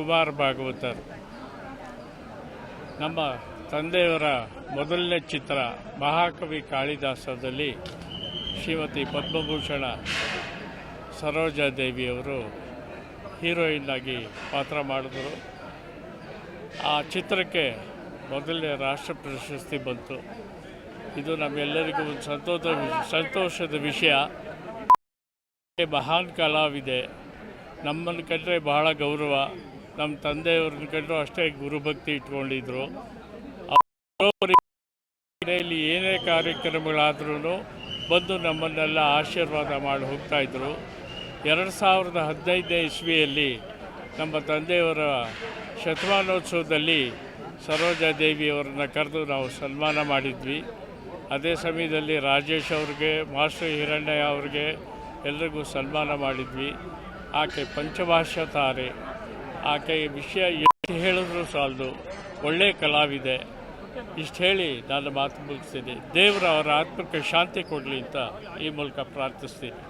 ಕುಮಾರ್ ಭಾಗವತರ್. ನಮ್ಮ ತಂದೆಯವರ ಮೊದಲನೇ ಚಿತ್ರ ಮಹಾಕವಿ ಕಾಳಿದಾಸದಲ್ಲಿ ಶ್ರೀಮತಿ ಪದ್ಮಭೂಷಣ ಸರೋಜಾದೇವಿಯವರು ಹೀರೋಯಿನ್ ಆಗಿ ಪಾತ್ರ ಮಾಡಿದರು. ಆ ಚಿತ್ರಕ್ಕೆ ಮೊದಲನೇ ರಾಷ್ಟ್ರ ಪ್ರಶಸ್ತಿ ಬಂತು. ಇದು ನಮ್ಮೆಲ್ಲರಿಗೂ ಒಂದು ಸಂತೋಷದ ವಿಷಯ. ಮಹಾನ್ ಕಲಾವಿದೆ, ನಮ್ಮನ್ನು ಕಂಡ್ರೆ ಬಹಳ ಗೌರವ. ನಮ್ಮ ತಂದೆಯವ್ರನ್ನ ಕಂಡ್ರು ಅಷ್ಟೇ ಗುರುಭಕ್ತಿ ಇಟ್ಕೊಂಡಿದ್ರು. ಇಲ್ಲಿ ಏನೇ ಕಾರ್ಯಕ್ರಮಗಳಾದ್ರೂ ಬಂದು ನಮ್ಮನ್ನೆಲ್ಲ ಆಶೀರ್ವಾದ ಮಾಡಿ ಹೋಗ್ತಾಯಿದ್ರು. 2015ನೇ ಇಸ್ವಿಯಲ್ಲಿ ನಮ್ಮ ತಂದೆಯವರ ಶತಮಾನೋತ್ಸವದಲ್ಲಿ ಸರೋಜಾದೇವಿಯವರನ್ನ ಕರೆದು ನಾವು ಸನ್ಮಾನ ಮಾಡಿದ್ವಿ. ಅದೇ ಸಮಯದಲ್ಲಿ ರಾಜೇಶ್ ಅವ್ರಿಗೆ, ಮಾಸ್ಟರ್ ಹಿರಣ್ಣಯ್ಯ ಅವ್ರಿಗೆ ಎಲ್ರಿಗೂ ಸನ್ಮಾನ ಮಾಡಿದ್ವಿ. ಆಕೆ ಪಂಚಭಾಷಾ ತಾರೆ. ಆಕೆ ವಿಷಯ ಎಷ್ಟು ಹೇಳಿದ್ರು ಸಾಲದು, ಒಳ್ಳೆಯ ಕಲಾವಿದೆ. ಇಷ್ಟು ಹೇಳಿ ನಾನು ಮಾತು ಮುಗಿಸ್ತೀನಿ. ದೇವರು ಅವರ ಆತ್ಮಕ್ಕೆ ಶಾಂತಿ ಕೊಡಲಿ ಅಂತ ಈ ಮೂಲಕ ಪ್ರಾರ್ಥಿಸ್ತೀನಿ.